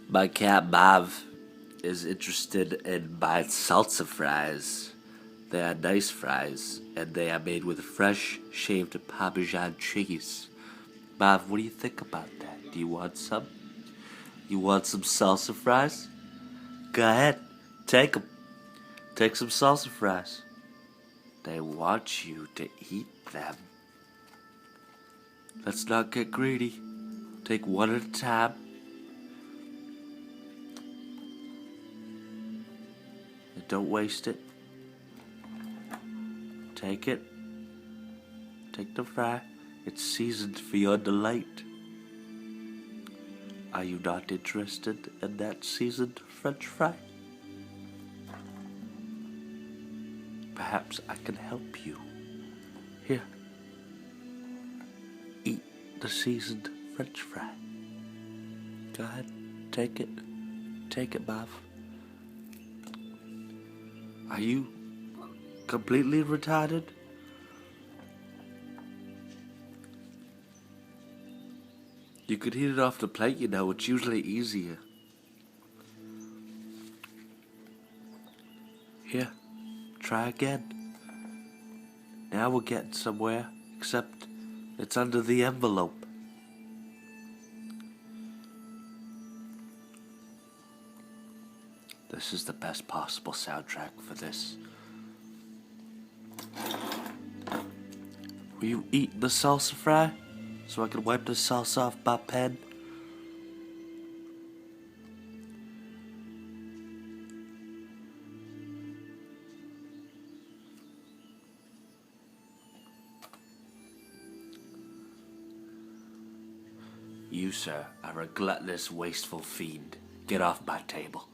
My cat Mav is interested in buying salsa fries. They are nice fries, and they are made with fresh, shaved Parmesan cheese. Mav, what do you think about that? Do you want some? You want some salsa fries? Go ahead, take 'em. Take some salsa fries. They want you to eat them. Let's not get greedy. Take one at a time. And don't waste it. Take it. Take the fry. It's seasoned for your delight. Are you not interested in that seasoned French fry? Perhaps I can help you. Here. Eat the seasoned French fry. Go ahead. Take it. Take it, Mav. Are you completely retarded? You could eat it off the plate, you know, it's usually easier. Here, try again. Now we're getting somewhere, except it's under the envelope. This is the best possible soundtrack for this. Will you eat the salsa fry so I can wipe the sauce off my pen? You, sir, are a gluttonous, wasteful fiend. Get off my table.